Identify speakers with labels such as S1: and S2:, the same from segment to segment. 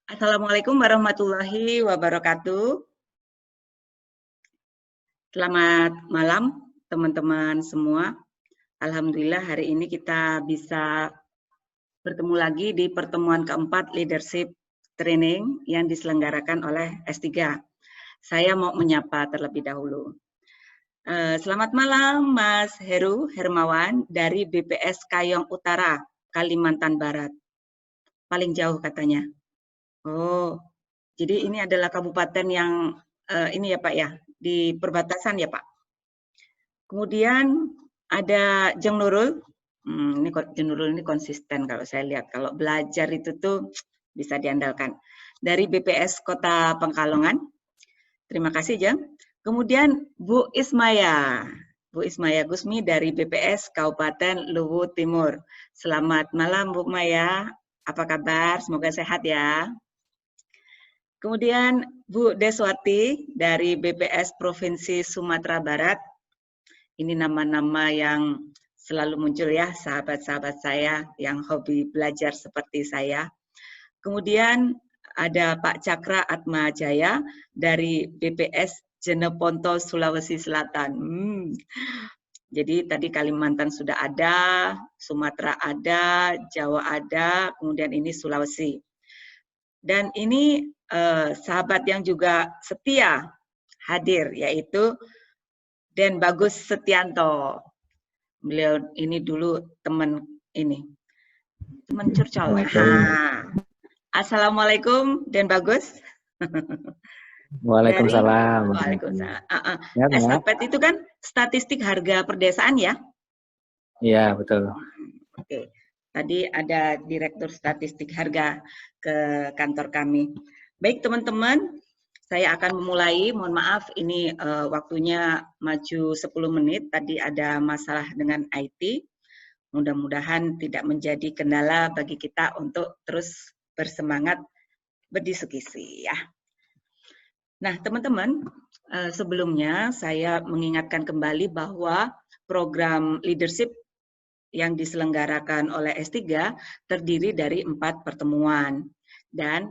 S1: Assalamualaikum warahmatullahi wabarakatuh. Selamat malam teman-teman semua. Alhamdulillah hari ini kita bisa bertemu lagi di pertemuan keempat Leadership Training yang diselenggarakan oleh S3. Saya mau menyapa terlebih dahulu. Selamat malam Mas Heru Hermawan dari BPS Kayong Utara, Kalimantan Barat. Paling jauh katanya. Oh, jadi ini adalah kabupaten yang ini ya Pak ya, di perbatasan ya Pak. Kemudian ada Jeng Nurul. Ini Jeng Nurul ini konsisten kalau saya lihat. Kalau belajar itu tuh bisa diandalkan. Dari BPS Kota Pekalongan. Terima kasih Jeng. Kemudian Bu Ismaya. Bu Ismaya Gusmi dari BPS Kabupaten Luwu Timur. Selamat malam Bu Maya. Apa kabar? Semoga sehat ya. Kemudian Bu Deswati dari BPS Provinsi Sumatera Barat. Ini nama-nama yang selalu muncul ya, sahabat-sahabat saya yang hobi belajar seperti saya. Kemudian ada Pak Cakra Atma Jaya dari BPS Jeneponto, Sulawesi Selatan. Jadi tadi Kalimantan sudah ada, Sumatera ada, Jawa ada, kemudian ini Sulawesi. Dan ini sahabat yang juga setia hadir, yaitu Den Bagus Setianto. Beliau ini dulu teman curcol. Assalamualaikum Den Bagus.
S2: Waalaikumsalam.
S1: Waalaikumsalam. Estafet itu kan statistik harga perdesaan ya?
S2: Iya, betul.
S1: Oke. Tadi ada Direktur Statistik Harga ke kantor kami. Baik teman-teman, saya akan memulai. Mohon maaf, ini waktunya maju 10 menit. Tadi ada masalah dengan IT. Mudah-mudahan tidak menjadi kendala bagi kita untuk terus bersemangat berdiskusi ya. Nah, teman-teman, sebelumnya saya mengingatkan kembali bahwa program leadership yang diselenggarakan oleh S3 terdiri dari 4 pertemuan. Dan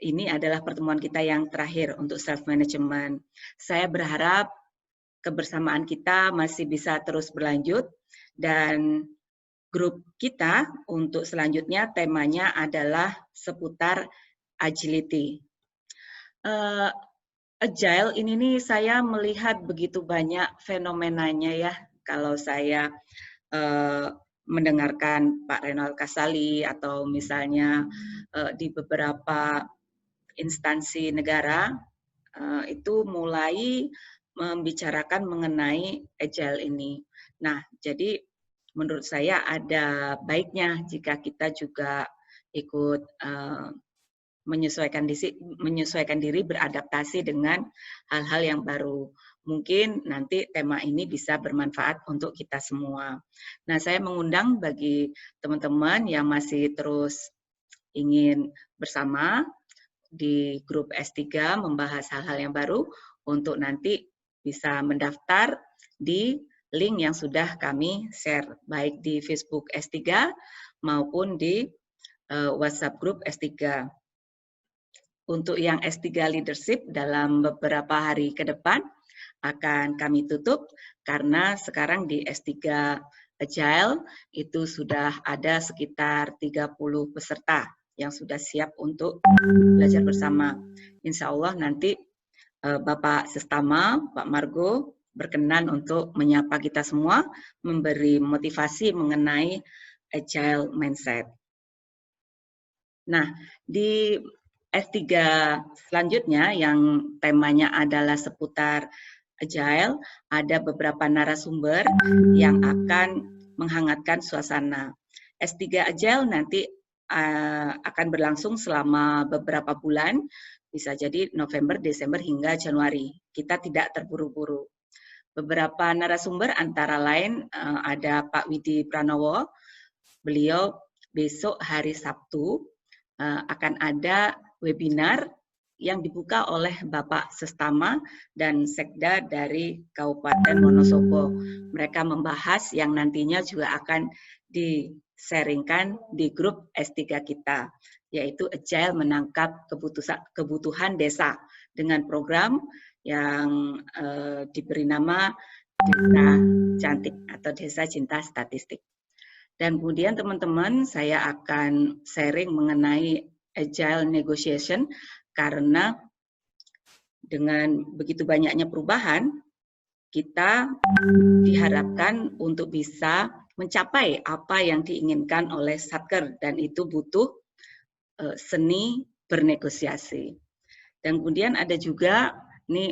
S1: ini adalah pertemuan kita yang terakhir untuk self-management. Saya berharap kebersamaan kita masih bisa terus berlanjut dan grup kita untuk selanjutnya temanya adalah seputar agility. Agile ini nih saya melihat begitu banyak fenomenanya ya kalau saya mendengarkan Pak Renald Kasali atau misalnya di beberapa instansi negara itu mulai membicarakan mengenai agile ini. Nah, jadi menurut saya ada baiknya jika kita juga ikut menyesuaikan diri beradaptasi dengan hal-hal yang baru. Mungkin nanti tema ini bisa bermanfaat untuk kita semua. Nah, saya mengundang bagi teman-teman yang masih terus ingin bersama di grup S3 membahas hal-hal yang baru untuk nanti bisa mendaftar di link yang sudah kami share baik di Facebook S3 maupun di WhatsApp grup S3. Untuk yang S3 Leadership dalam beberapa hari ke depan akan kami tutup karena sekarang di S3 Agile itu sudah ada sekitar 30 peserta yang sudah siap untuk belajar bersama. Insya Allah nanti Bapak Sestama, Pak Margo berkenan untuk menyapa kita semua, memberi motivasi mengenai Agile Mindset. Nah, di S3 selanjutnya yang temanya adalah seputar Agile, ada beberapa narasumber yang akan menghangatkan suasana. S3 Agile nanti akan berlangsung selama beberapa bulan, bisa jadi November, Desember, hingga Januari. Kita tidak terburu-buru. Beberapa narasumber antara lain ada Pak Widi Pranowo, beliau besok hari Sabtu akan ada webinar yang dibuka oleh Bapak Sestama dan Sekda dari Kabupaten Wonosobo. Mereka membahas yang nantinya juga akan di-sharingkan di grup S3 kita. yaitu Agile menangkap kebutuhan desa dengan program yang diberi nama Desa Cantik atau Desa Cinta Statistik. Dan kemudian teman-teman, saya akan sharing mengenai Agile Negotiation karena dengan begitu banyaknya perubahan, kita diharapkan untuk bisa mencapai apa yang diinginkan oleh Satker, dan itu butuh seni bernegosiasi. Dan kemudian ada juga ini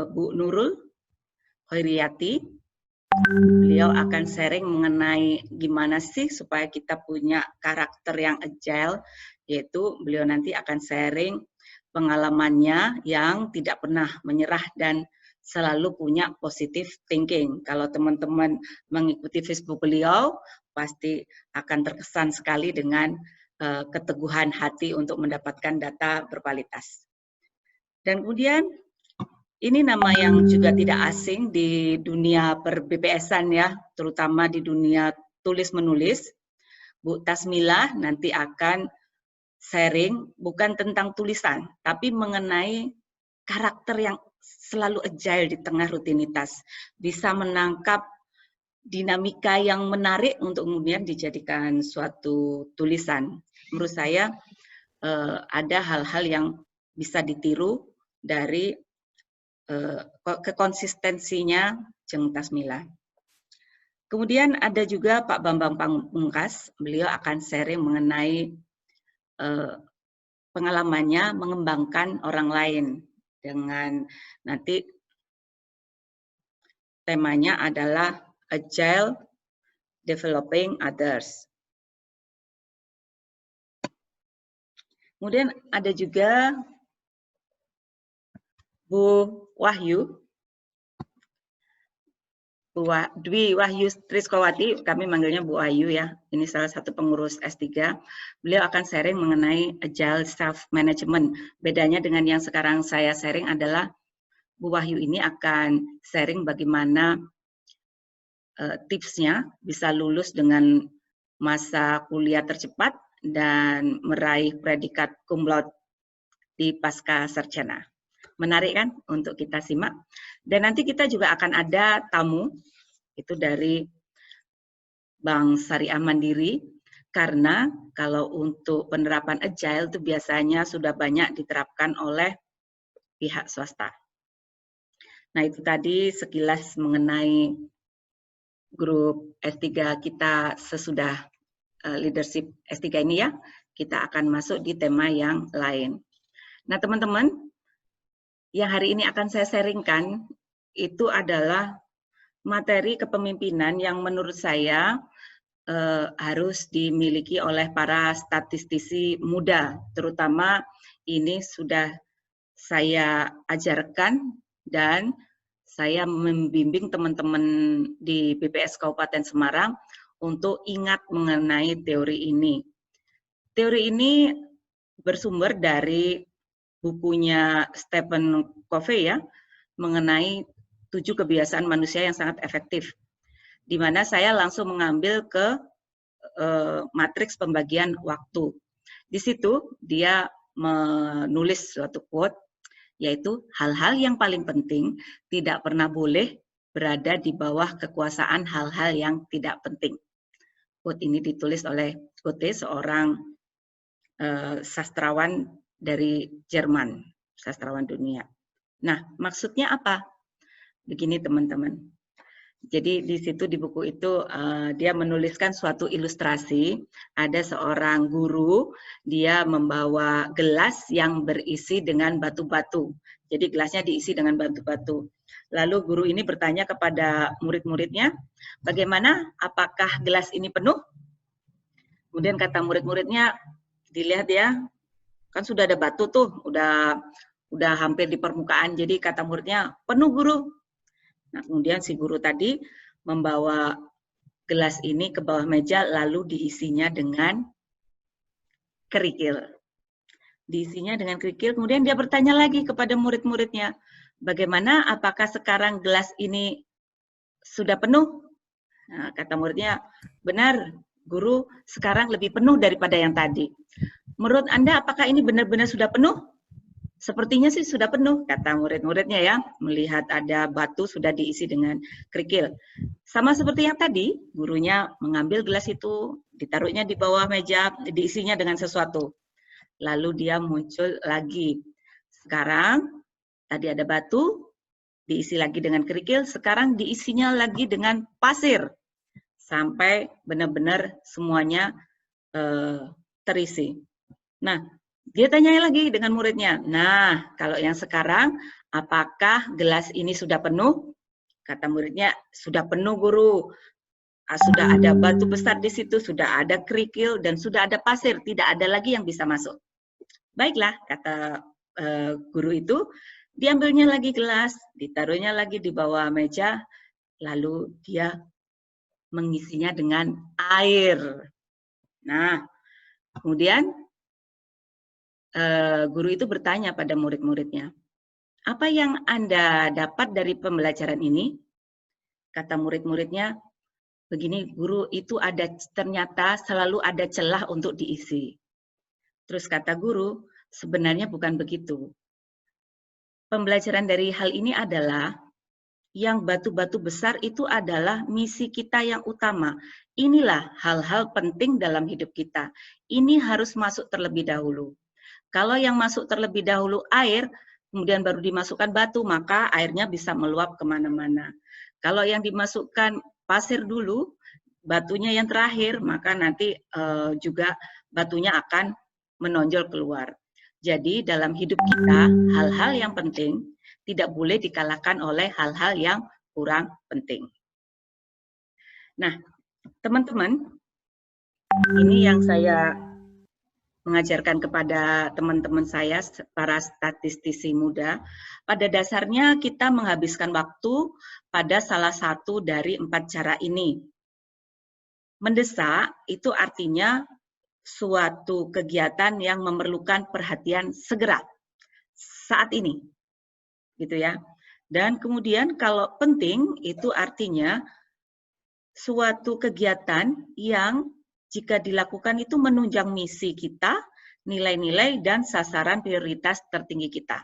S1: Bu Nurul Hoiriyati, beliau akan sharing mengenai gimana sih supaya kita punya karakter yang agile, yaitu beliau nanti akan sharing pengalamannya yang tidak pernah menyerah dan selalu punya positive thinking. Kalau teman-teman mengikuti Facebook beliau, pasti akan terkesan sekali dengan keteguhan hati untuk mendapatkan data berkualitas. Dan kemudian ini nama yang juga tidak asing di dunia per-BPS-an ya, terutama di dunia tulis-menulis. Bu Tasmila nanti akan sharing bukan tentang tulisan, tapi mengenai karakter yang selalu agile di tengah rutinitas. Bisa menangkap dinamika yang menarik untuk kemudian dijadikan suatu tulisan. Menurut saya ada hal-hal yang bisa ditiru dari kekonsistensinya Jeng Tasmila. Kemudian ada juga Pak Bambang Pamungkas, beliau akan sharing mengenai pengalamannya mengembangkan orang lain dengan nanti temanya adalah Agile Developing Others. Kemudian ada juga Bu Wahyu, Dwi Wahyu Triskowati, kami manggilnya Bu Wahyu ya, ini salah satu pengurus S3. Beliau akan sharing mengenai Agile Self-Management. Bedanya dengan yang sekarang saya sharing adalah Bu Wahyu ini akan sharing bagaimana tipsnya bisa lulus dengan masa kuliah tercepat dan meraih predikat cum laude di pasca sarjana. Menarik kan untuk kita simak. Dan nanti kita juga akan ada tamu, itu dari Bank Syariah Mandiri, karena kalau untuk penerapan Agile itu biasanya sudah banyak diterapkan oleh pihak swasta. Nah itu tadi sekilas mengenai grup S3 kita sesudah leadership S3 ini ya, kita akan masuk di tema yang lain. Nah teman-teman, yang hari ini akan saya sharingkan itu adalah materi kepemimpinan yang menurut saya harus dimiliki oleh para statistisi muda, terutama ini sudah saya ajarkan dan saya membimbing teman-teman di BPS Kabupaten Semarang untuk ingat mengenai teori ini. Teori ini bersumber dari bukunya Stephen Covey ya, mengenai 7 kebiasaan manusia yang sangat efektif, di mana saya langsung mengambil ke matriks pembagian waktu. Di situ dia menulis suatu quote, yaitu hal-hal yang paling penting tidak pernah boleh berada di bawah kekuasaan hal-hal yang tidak penting. Quote ini ditulis oleh Goethe, seorang sastrawan dari Jerman, sastrawan dunia. Nah, maksudnya apa? Begini teman-teman. Jadi di situ di buku itu dia menuliskan suatu ilustrasi, ada seorang guru, dia membawa gelas yang berisi dengan batu-batu. Jadi gelasnya diisi dengan batu-batu. Lalu guru ini bertanya kepada murid-muridnya, bagaimana, apakah gelas ini penuh? Kemudian kata murid-muridnya, dilihat ya, kan sudah ada batu tuh, udah hampir di permukaan. Jadi kata muridnya, penuh guru. Nah, kemudian si guru tadi membawa gelas ini ke bawah meja lalu diisinya dengan kerikil. Diisinya dengan kerikil, kemudian dia bertanya lagi kepada murid-muridnya, bagaimana, apakah sekarang gelas ini sudah penuh? Nah, kata muridnya, benar, guru, sekarang lebih penuh daripada yang tadi. menurut Anda apakah ini benar-benar sudah penuh? Sepertinya sih sudah penuh, kata murid-muridnya ya, melihat ada batu sudah diisi dengan kerikil. Sama seperti yang tadi, gurunya mengambil gelas itu, ditaruhnya di bawah meja, diisinya dengan sesuatu. Lalu dia muncul lagi. Sekarang, tadi ada batu, diisi lagi dengan kerikil, sekarang diisinya lagi dengan pasir. Sampai benar-benar semuanya terisi. Nah, dia tanya lagi dengan muridnya, nah kalau yang sekarang, apakah gelas ini sudah penuh? Kata muridnya, sudah penuh guru, sudah ada batu besar di situ, sudah ada kerikil, dan sudah ada pasir, tidak ada lagi yang bisa masuk. Baiklah, kata guru itu, diambilnya lagi gelas, ditaruhnya lagi di bawah meja, lalu dia mengisinya dengan air. Nah, kemudian guru itu bertanya pada murid-muridnya, apa yang Anda dapat dari pembelajaran ini? Kata murid-muridnya, begini guru, itu ada ternyata selalu ada celah untuk diisi. Terus kata guru, sebenarnya bukan begitu. Pembelajaran dari hal ini adalah yang batu-batu besar itu adalah misi kita yang utama. Inilah hal-hal penting dalam hidup kita. Ini harus masuk terlebih dahulu. Kalau yang masuk terlebih dahulu air, kemudian baru dimasukkan batu, maka airnya bisa meluap kemana-mana. Kalau yang dimasukkan pasir dulu, batunya yang terakhir, maka nanti juga batunya akan menonjol keluar. Jadi dalam hidup kita, hal-hal yang penting tidak boleh dikalahkan oleh hal-hal yang kurang penting. Nah, teman-teman, ini yang saya mengajarkan kepada teman-teman saya, para statistisi muda, pada dasarnya kita menghabiskan waktu pada salah satu dari 4 cara ini. Mendesak itu artinya suatu kegiatan yang memerlukan perhatian segera, saat ini, gitu ya. Dan kemudian kalau penting itu artinya suatu kegiatan yang jika dilakukan itu menunjang misi kita, nilai-nilai, dan sasaran prioritas tertinggi kita.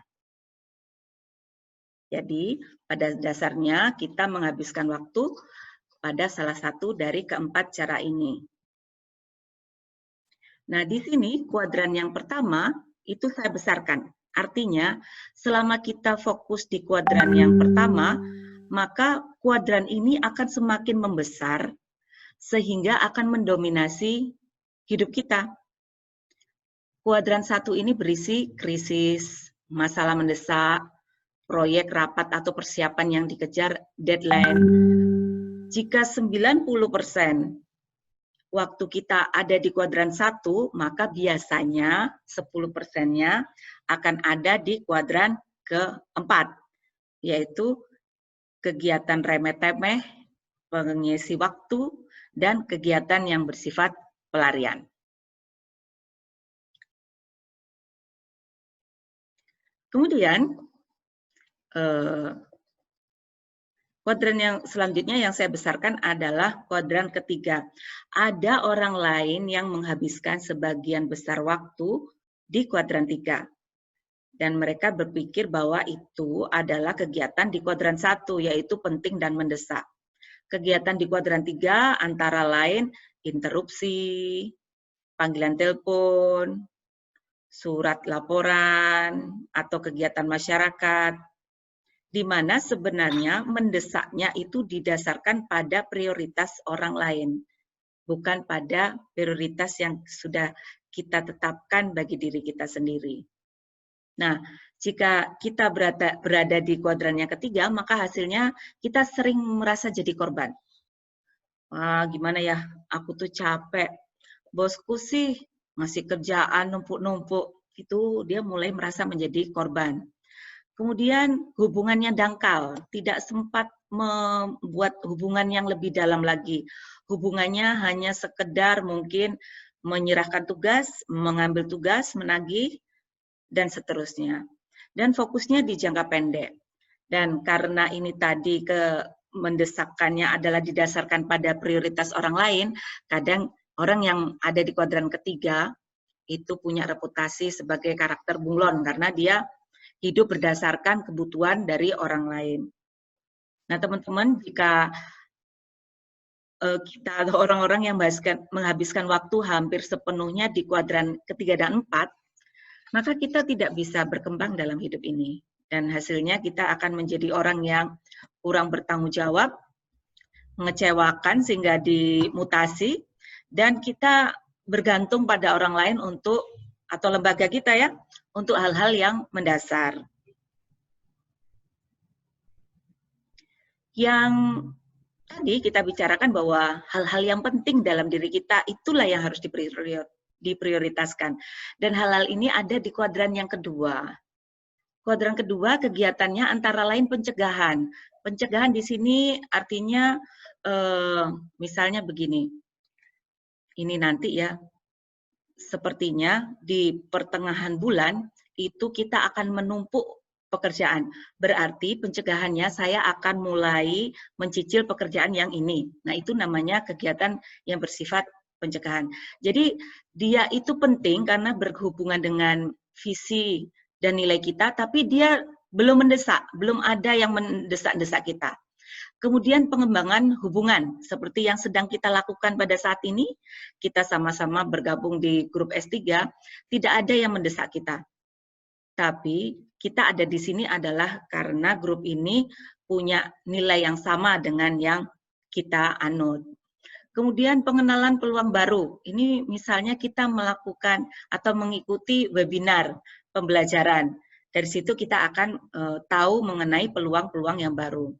S1: Jadi, pada dasarnya kita menghabiskan waktu pada salah satu dari keempat cara ini. Nah, di sini kuadran yang pertama itu saya besarkan. Artinya, selama kita fokus di kuadran yang pertama, maka kuadran ini akan semakin membesar sehingga akan mendominasi hidup kita. Kuadran 1 ini berisi krisis, masalah mendesak, proyek, rapat, atau persiapan yang dikejar, deadline. Jika 90% waktu kita ada di kuadran 1, maka biasanya 10%-nya akan ada di kuadran keempat, yaitu kegiatan remeh-temeh, pengisi waktu, dan kegiatan yang bersifat pelarian. Kemudian, kuadran yang selanjutnya yang saya besarkan adalah kuadran ketiga. Ada orang lain yang menghabiskan sebagian besar waktu di kuadran 3. Dan mereka berpikir bahwa itu adalah kegiatan di kuadran 1, yaitu penting dan mendesak. Kegiatan di kuadran 3 antara lain interupsi, panggilan telepon, surat laporan, atau kegiatan masyarakat, di mana sebenarnya mendesaknya itu didasarkan pada prioritas orang lain, bukan pada prioritas yang sudah kita tetapkan bagi diri kita sendiri. Nah, jika kita berada di kuadran yang ketiga, maka hasilnya kita sering merasa jadi korban. Wah, gimana ya, aku tuh capek. Bosku sih ngasih kerjaan numpuk-numpuk. Itu dia mulai merasa menjadi korban. Kemudian hubungannya dangkal, tidak sempat membuat hubungan yang lebih dalam lagi. Hubungannya hanya sekedar mungkin menyerahkan tugas, mengambil tugas, menagih, dan seterusnya. Dan fokusnya di jangka pendek. Dan karena ini tadi mendesakkannya adalah didasarkan pada prioritas orang lain, kadang orang yang ada di kuadran ketiga itu punya reputasi sebagai karakter bunglon karena dia hidup berdasarkan kebutuhan dari orang lain. Nah, teman-teman, jika kita atau orang-orang yang menghabiskan waktu hampir sepenuhnya di kuadran ketiga dan 4, maka kita tidak bisa berkembang dalam hidup ini. Dan hasilnya kita akan menjadi orang yang kurang bertanggung jawab, mengecewakan sehingga dimutasi, dan kita bergantung pada orang lain untuk, atau lembaga kita ya, untuk hal-hal yang mendasar. Yang tadi kita bicarakan bahwa hal-hal yang penting dalam diri kita itulah yang harus diprioritaskan. Dan hal-hal ini ada di kuadran yang kedua. Kuadran kedua kegiatannya antara lain pencegahan. Pencegahan di sini artinya misalnya begini. Ini nanti ya, sepertinya di pertengahan bulan itu kita akan menumpuk pekerjaan. Berarti pencegahannya saya akan mulai mencicil pekerjaan yang ini. Nah, itu namanya kegiatan yang bersifat pencegahan. Jadi dia itu penting karena berhubungan dengan visi dan nilai kita, tapi dia belum mendesak, belum ada yang mendesak-desak kita. Kemudian pengembangan hubungan, seperti yang sedang kita lakukan pada saat ini, kita sama-sama bergabung di grup S3, tidak ada yang mendesak kita. Tapi kita ada di sini adalah karena grup ini punya nilai yang sama dengan yang kita anut. Kemudian pengenalan peluang baru, ini misalnya kita melakukan atau mengikuti webinar pembelajaran. Dari situ kita akan tahu mengenai peluang-peluang yang baru.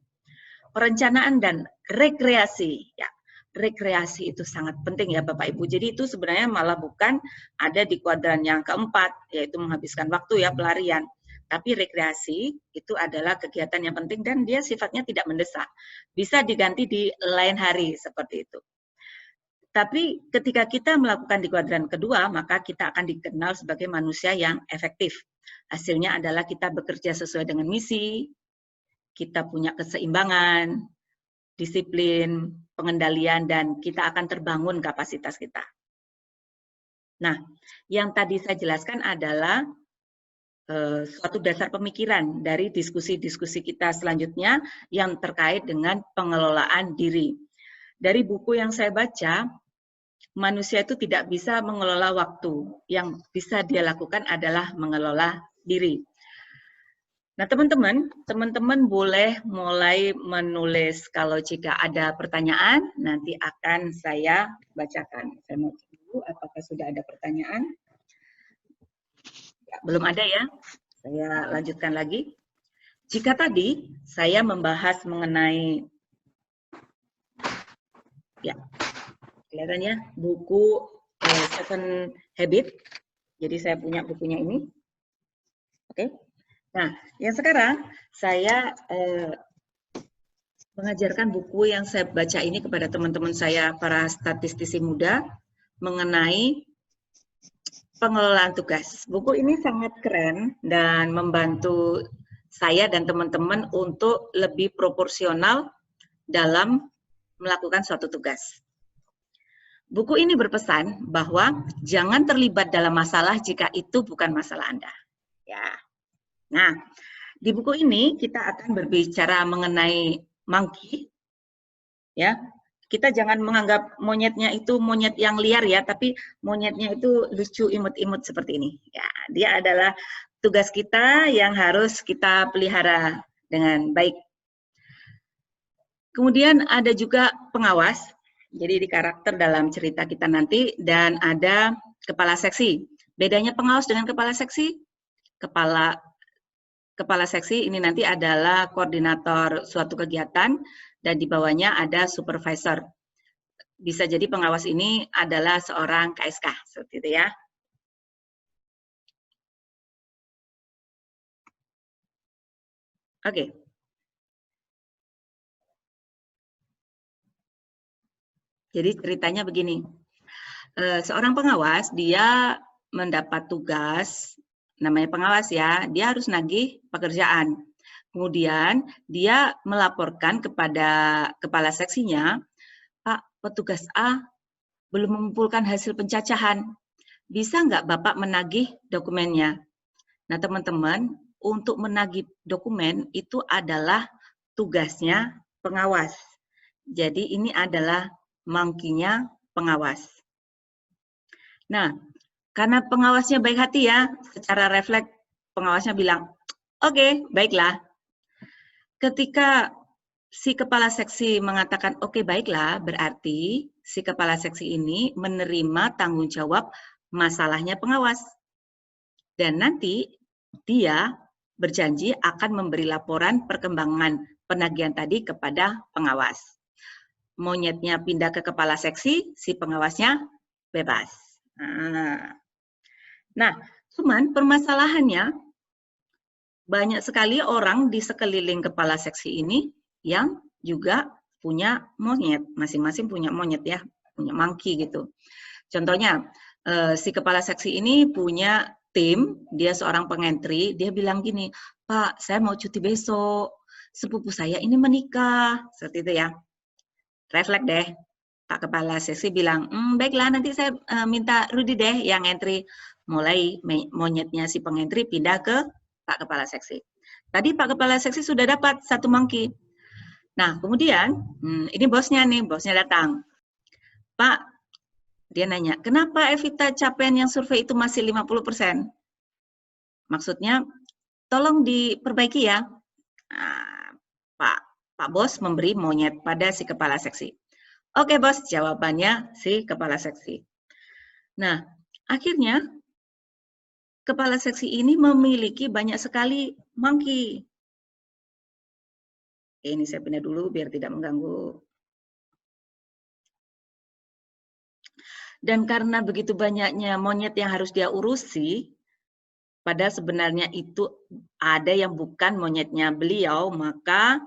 S1: Perencanaan dan rekreasi, ya, rekreasi itu sangat penting ya Bapak Ibu. Jadi itu sebenarnya malah bukan ada di kuadran yang keempat, yaitu menghabiskan waktu ya, pelarian. Tapi rekreasi itu adalah kegiatan yang penting dan dia sifatnya tidak mendesak. Bisa diganti di lain hari seperti itu. Tapi ketika kita melakukan di kuadran kedua, maka kita akan dikenal sebagai manusia yang efektif. Hasilnya adalah kita bekerja sesuai dengan misi, kita punya keseimbangan, disiplin, pengendalian, dan kita akan terbangun kapasitas kita. Nah, yang tadi saya jelaskan adalah suatu dasar pemikiran dari diskusi-diskusi kita selanjutnya yang terkait dengan pengelolaan diri. Dari buku yang saya baca, manusia itu tidak bisa mengelola waktu. Yang bisa dia lakukan adalah mengelola diri. Nah, teman-teman boleh mulai menulis kalau jika ada pertanyaan, nanti akan saya bacakan. Saya mau cek dulu apakah sudah ada pertanyaan. Ya, belum ada ya, saya lanjutkan lagi. Jika tadi saya membahas mengenai, ya, kelihatannya buku Seven Habits, jadi saya punya bukunya ini. Oke. Nah, yang sekarang saya mengajarkan buku yang saya baca ini kepada teman-teman saya, para statistisi muda, mengenai pengelolaan tugas. Buku ini sangat keren dan membantu saya dan teman-teman untuk lebih proporsional dalam melakukan suatu tugas. Buku ini berpesan bahwa jangan terlibat dalam masalah jika itu bukan masalah Anda. Ya. Nah, di buku ini kita akan berbicara mengenai monkey, ya. Kita jangan menganggap monyetnya itu monyet yang liar ya, tapi monyetnya itu lucu, imut-imut seperti ini. Ya, dia adalah tugas kita yang harus kita pelihara dengan baik. Kemudian ada juga pengawas, jadi di karakter dalam cerita kita nanti, dan ada kepala seksi. Bedanya pengawas dengan kepala seksi? Kepala seksi ini nanti adalah koordinator suatu kegiatan dan di bawahnya ada supervisor. Bisa jadi pengawas ini adalah seorang KSK, seperti itu ya. Oke. Jadi ceritanya begini. Seorang pengawas, dia mendapat tugas, namanya pengawas ya, dia harus nagih pekerjaan. Kemudian dia melaporkan kepada kepala seksinya, Pak, petugas A belum mengumpulkan hasil pencacahan. bisa nggak Bapak menagih dokumennya? Nah, teman-teman, untuk menagih dokumen itu adalah tugasnya pengawas. Jadi ini adalah monkey-nya pengawas. Nah, karena pengawasnya baik hati ya, secara refleks pengawasnya bilang, oke, baiklah. Ketika si kepala seksi mengatakan, oke, baiklah, berarti si kepala seksi ini menerima tanggung jawab masalahnya pengawas. Dan nanti dia berjanji akan memberi laporan perkembangan penagihan tadi kepada pengawas. Monyetnya pindah ke kepala seksi, si pengawasnya bebas. Nah, cuman permasalahannya banyak sekali orang di sekeliling kepala seksi ini yang juga punya monyet, masing-masing punya monyet ya, punya monkey gitu. Contohnya, si kepala seksi ini punya tim, dia seorang pengentri, dia bilang gini, Pak, saya mau cuti besok, sepupu saya ini menikah, seperti itu ya. Refleks deh, Pak Kepala Seksi bilang, baiklah nanti saya minta Rudi deh yang entry. Mulai monyetnya si pengentri pindah ke Pak Kepala Seksi. Tadi Pak Kepala Seksi sudah dapat satu monkey. Nah, kemudian ini bosnya nih, bosnya datang. Pak, dia nanya, kenapa Evita capaian yang survei itu masih 50%? Maksudnya, tolong diperbaiki ya. Nah, Pak Bos memberi monyet pada si Kepala Seksi. Oke bos, jawabannya si kepala seksi. Nah, akhirnya kepala seksi ini memiliki banyak sekali monkey. Ini saya pindah dulu biar tidak mengganggu. Dan karena begitu banyaknya monyet yang harus dia urusi, padahal sebenarnya itu ada yang bukan monyetnya beliau, maka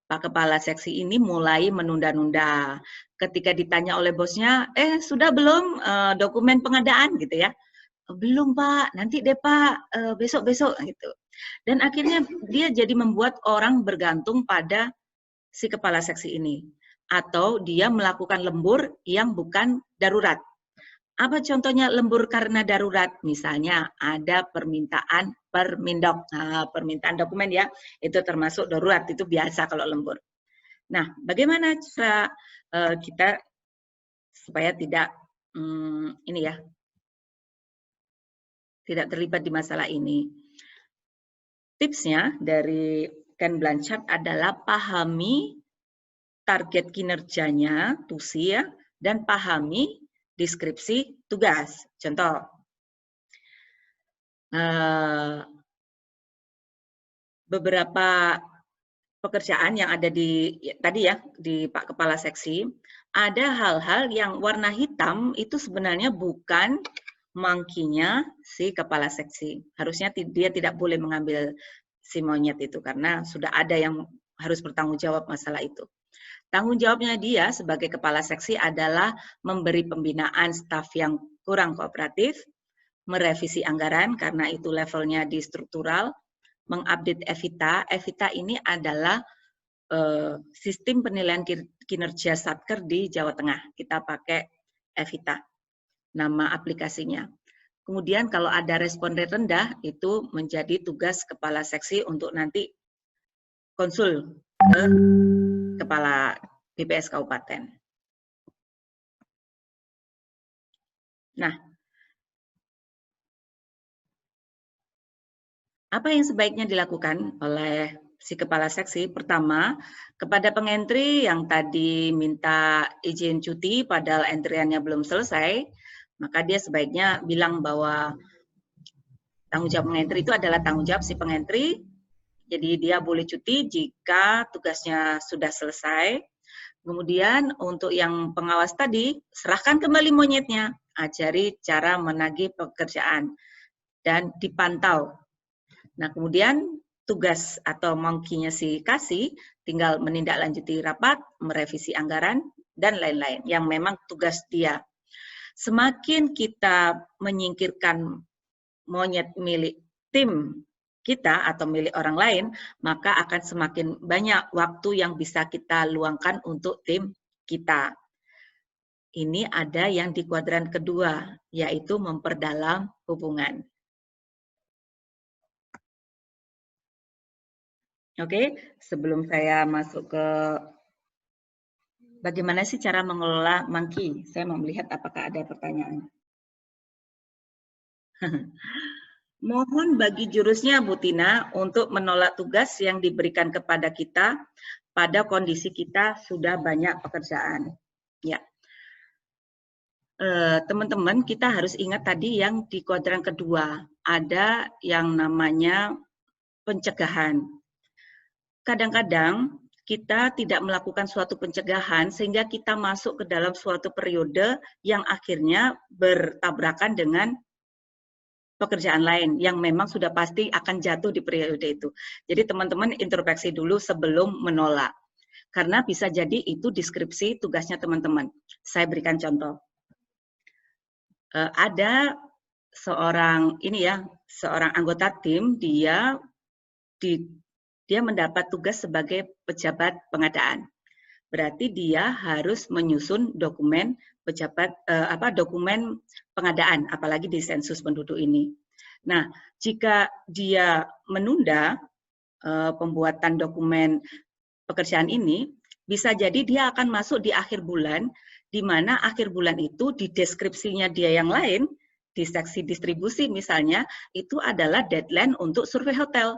S1: Pak Kepala Seksi ini mulai menunda-nunda. Ketika ditanya oleh bosnya, sudah belum dokumen pengadaan gitu ya? Belum Pak, nanti deh Pak, besok-besok gitu. Dan akhirnya dia jadi membuat orang bergantung pada si kepala seksi ini. Atau dia melakukan lembur yang bukan darurat. Apa contohnya lembur karena darurat? Misalnya ada permintaan permindok, permintaan dokumen ya, itu termasuk darurat, itu biasa kalau lembur. Nah, bagaimana cara kita supaya tidak ini ya, tidak terlibat di masalah ini? Tipsnya dari Ken Blanchard adalah pahami target kinerjanya, tusi ya, dan pahami deskripsi tugas. Contoh, beberapa pekerjaan yang ada di tadi ya di Pak Kepala Seksi, ada hal-hal yang warna hitam itu sebenarnya bukan monkey-nya si Kepala Seksi. Harusnya dia tidak boleh mengambil si monyet itu karena sudah ada yang harus bertanggung jawab masalah itu. Tanggung jawabnya dia sebagai Kepala Seksi adalah memberi pembinaan staf yang kurang kooperatif, merevisi anggaran karena itu levelnya di struktural, mengupdate Evita. Evita ini adalah sistem penilaian kinerja Satker di Jawa Tengah. Kita pakai Evita, nama aplikasinya. Kemudian kalau ada respon rate rendah, itu menjadi tugas Kepala Seksi untuk nanti konsul ke Kepala BPS Kabupaten. Nah, apa yang sebaiknya dilakukan oleh si Kepala Seksi? Pertama, kepada pengentri yang tadi minta izin cuti padahal entriannya belum selesai, maka dia sebaiknya bilang bahwa tanggung jawab pengentri itu adalah tanggung jawab si pengentri, jadi dia boleh cuti jika tugasnya sudah selesai. Kemudian untuk yang pengawas tadi, serahkan kembali monyetnya, ajari cara menagih pekerjaan, dan dipantau. Nah kemudian tugas atau monkey-nya si kasih, tinggal menindaklanjuti rapat, merevisi anggaran, dan lain-lain, yang memang tugas dia. Semakin kita menyingkirkan monyet milik tim kita atau milik orang lain, maka akan semakin banyak waktu yang bisa kita luangkan untuk tim kita. ini ada yang di kuadran kedua, yaitu memperdalam hubungan. Oke, sebelum saya masuk ke bagaimana sih cara mengelola monkey, saya mau melihat apakah ada pertanyaan. Mohon bagi jurusnya Bu Tina untuk menolak tugas yang diberikan kepada kita pada kondisi kita sudah banyak pekerjaan. Ya, teman-teman, kita harus ingat tadi yang di kuadran kedua ada yang namanya pencegahan. Kadang-kadang kita tidak melakukan suatu pencegahan sehingga kita masuk ke dalam suatu periode yang akhirnya bertabrakan dengan pekerjaan lain yang memang sudah pasti akan jatuh di periode itu. Jadi teman-teman introspeksi dulu sebelum menolak. Karena bisa jadi itu deskripsi tugasnya teman-teman. Saya berikan contoh. Ada seorang seorang anggota tim, dia mendapat tugas sebagai pejabat pengadaan. Berarti dia harus menyusun dokumen dokumen pengadaan, apalagi di sensus penduduk ini. Nah, jika dia menunda pembuatan dokumen pekerjaan ini, bisa jadi dia akan masuk di akhir bulan, di mana akhir bulan itu di deskripsinya dia yang lain, di seksi distribusi misalnya, itu adalah deadline untuk survei hotel.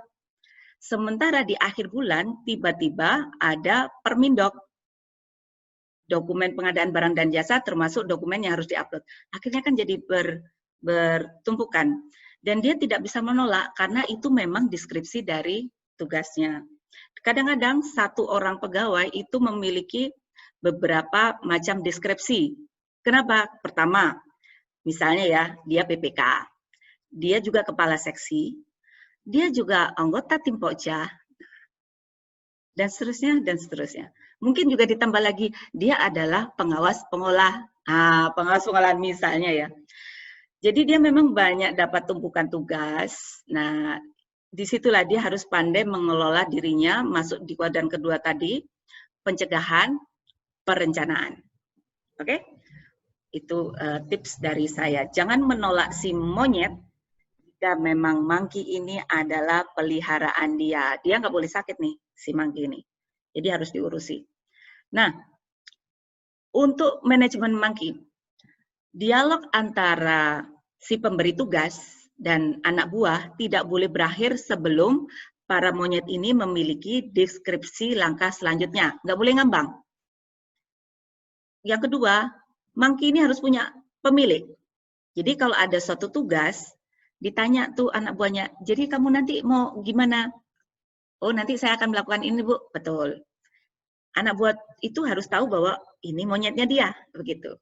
S1: Sementara di akhir bulan, tiba-tiba ada permindok, dokumen pengadaan barang dan jasa termasuk dokumen yang harus diupload. Akhirnya kan jadi bertumpukan. Dan dia tidak bisa menolak karena itu memang deskripsi dari tugasnya. Kadang-kadang satu orang pegawai itu memiliki beberapa macam deskripsi. Kenapa? Pertama, misalnya ya, dia PPK, dia juga kepala seksi, dia juga anggota tim Pokja, dan seterusnya, dan seterusnya. Mungkin juga ditambah lagi, dia adalah pengawas pengolah, pengawas pengolahan misalnya ya. Jadi dia memang banyak dapat tumpukan tugas. Nah, disitulah dia harus pandai mengelola dirinya, masuk di kuadran kedua tadi, pencegahan, perencanaan. Oke? Itu tips dari saya. Jangan menolak si monyet, jika memang monkey ini adalah peliharaan dia. Dia nggak boleh sakit nih, si monkey ini. Jadi harus diurusi. Nah, untuk manajemen monkey, dialog antara si pemberi tugas dan anak buah tidak boleh berakhir sebelum para monyet ini memiliki deskripsi langkah selanjutnya. Nggak boleh ngambang. Yang kedua, monkey ini harus punya pemilik. Jadi kalau ada suatu tugas, ditanya tuh anak buahnya, jadi kamu nanti mau gimana? Oh, nanti saya akan melakukan ini, Bu. Betul. Anak buah itu harus tahu bahwa ini monyetnya dia, begitu.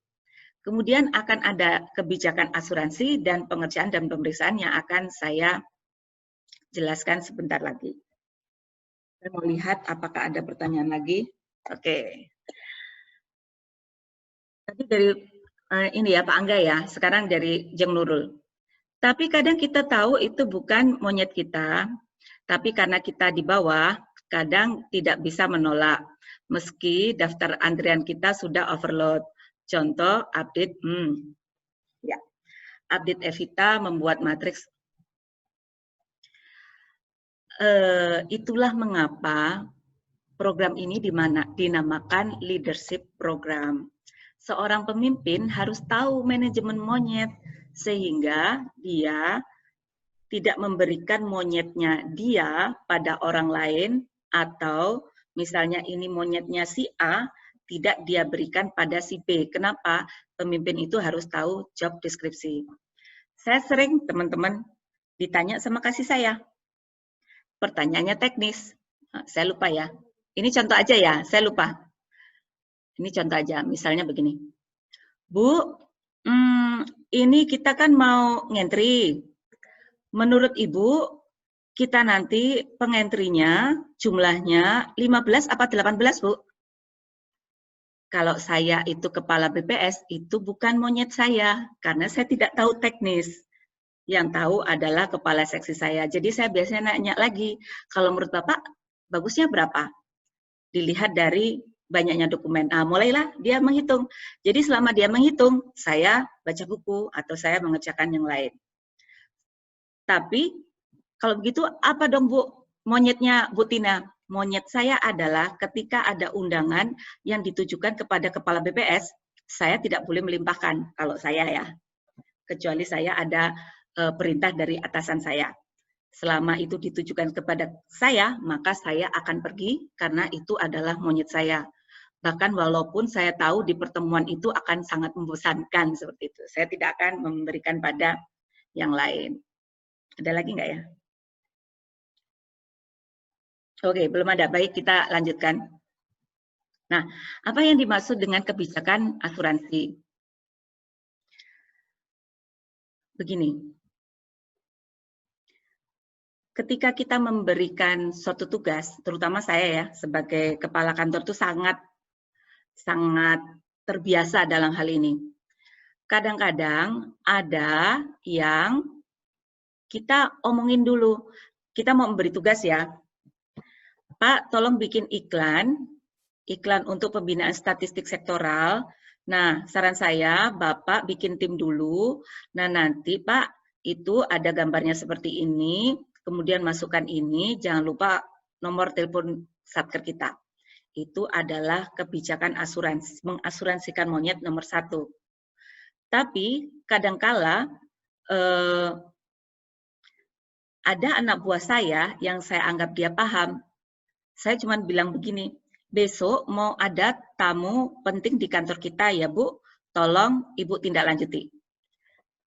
S1: Kemudian akan ada kebijakan asuransi dan pengerjaan dan pemeriksaan yang akan saya jelaskan sebentar lagi. Saya mau lihat apakah ada pertanyaan lagi. Oke. Tadi dari ini ya Pak Angga ya, sekarang dari Jeng Nurul. Tapi kadang kita tahu itu bukan monyet kita, tapi karena kita di bawah, kadang tidak bisa menolak. Meski daftar antrian kita sudah overload. Contoh, update, ya, update Evita membuat matriks. Itulah mengapa program ini dinamakan leadership program. Seorang pemimpin harus tahu manajemen monyet, sehingga dia tidak memberikan monyetnya dia pada orang lain, atau misalnya ini monyetnya si A, tidak dia berikan pada si B. Kenapa? Pemimpin itu harus tahu job deskripsi. Saya sering teman-teman ditanya sama kasih saya. Pertanyaannya teknis. Saya lupa ya. Ini contoh aja ya, saya lupa. Ini contoh aja, misalnya begini. Bu, ini kita kan mau ngentri. Menurut Ibu, kita nanti pengentrinya jumlahnya 15 apa 18, Bu? Kalau saya itu kepala BPS, itu bukan monyet saya, karena saya tidak tahu teknis. Yang tahu adalah kepala seksi saya. Jadi saya biasanya nanya lagi, kalau menurut Bapak, bagusnya berapa? Dilihat dari banyaknya dokumen. Nah, mulailah dia menghitung. Jadi selama dia menghitung, saya baca buku atau saya mengerjakan yang lain. Tapi kalau begitu apa dong Bu monyetnya Bu Tina? Monyet saya adalah ketika ada undangan yang ditujukan kepada kepala BPS, saya tidak boleh melimpahkan kalau saya ya. Kecuali saya ada perintah dari atasan saya. Selama itu ditujukan kepada saya, maka saya akan pergi karena itu adalah monyet saya. Bahkan walaupun saya tahu di pertemuan itu akan sangat membosankan seperti itu. Saya tidak akan memberikan pada yang lain. Ada lagi nggak ya? Oke, belum ada. Baik, kita lanjutkan. Nah, apa yang dimaksud dengan kebijakan asuransi? Begini, ketika kita memberikan suatu tugas, terutama saya ya, sebagai kepala kantor itu sangat terbiasa dalam hal ini. Kadang-kadang ada yang kita omongin dulu, kita mau memberi tugas ya, Pak, tolong bikin iklan untuk pembinaan statistik sektoral. Nah, saran saya, Bapak bikin tim dulu. Nah, nanti Pak, itu ada gambarnya seperti ini, kemudian masukkan ini, jangan lupa nomor telepon satker kita. Itu adalah kebijakan asuransi, mengasuransikan monyet nomor 1. Tapi, kadangkala ada anak buah saya yang saya anggap dia paham. Saya cuma bilang begini, besok mau ada tamu penting di kantor kita ya Bu, tolong Ibu tindak lanjuti.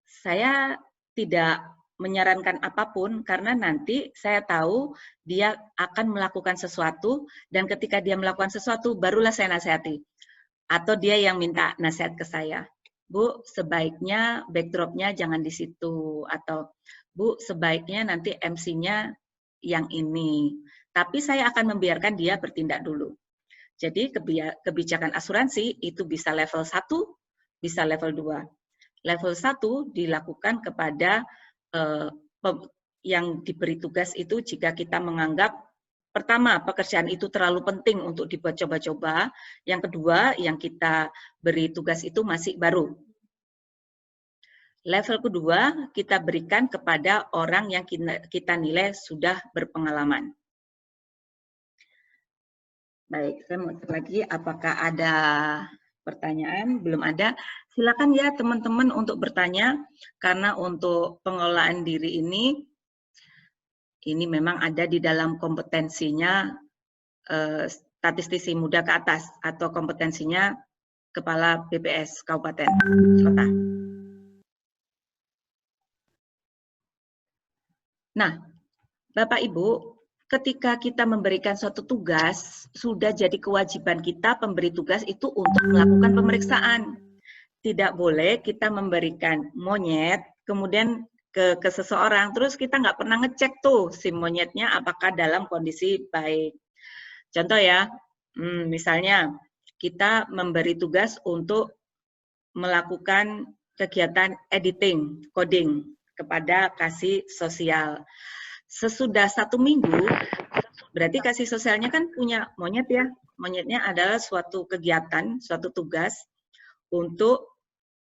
S1: Saya tidak menyarankan apapun karena nanti saya tahu dia akan melakukan sesuatu dan ketika dia melakukan sesuatu barulah saya nasihati. Atau dia yang minta nasihat ke saya. Bu, sebaiknya backdropnya jangan di situ. Atau Bu, sebaiknya nanti MC-nya yang ini. Tapi saya akan membiarkan dia bertindak dulu. Jadi kebijakan asuransi itu bisa level 1, bisa level 2. Level 1 dilakukan kepada yang diberi tugas itu jika kita menganggap pertama, pekerjaan itu terlalu penting untuk dibuat coba-coba. Yang kedua, yang kita beri tugas itu masih baru. Level kedua, kita berikan kepada orang yang kita nilai sudah berpengalaman. Baik, saya mau cek lagi apakah ada pertanyaan. Belum ada. Silakan ya teman-teman untuk bertanya, karena untuk pengelolaan diri ini memang ada di dalam kompetensinya statistisi muda ke atas atau kompetensinya kepala BPS Kabupaten Kota. Nah, Bapak Ibu, ketika kita memberikan suatu tugas, sudah jadi kewajiban kita pemberi tugas itu untuk melakukan pemeriksaan. Tidak boleh kita memberikan monyet, kemudian ke seseorang, terus kita nggak pernah ngecek tuh si monyetnya apakah dalam kondisi baik. Contoh ya, misalnya kita memberi tugas untuk melakukan kegiatan editing, coding kepada kasih sosial. Sesudah 1 minggu, berarti kasih sosialnya kan punya monyet ya. Monyetnya adalah suatu kegiatan, suatu tugas untuk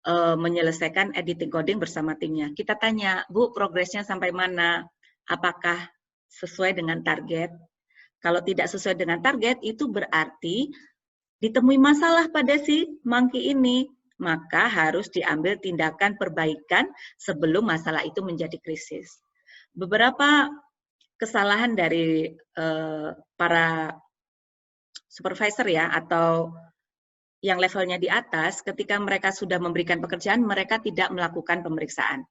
S1: menyelesaikan editing coding bersama timnya. Kita tanya, Bu, progresnya sampai mana? Apakah sesuai dengan target? Kalau tidak sesuai dengan target, itu berarti ditemui masalah pada si monkey ini. Maka harus diambil tindakan perbaikan sebelum masalah itu menjadi krisis. Beberapa kesalahan dari para supervisor ya, atau yang levelnya di atas, ketika mereka sudah memberikan pekerjaan, mereka tidak melakukan pemeriksaan.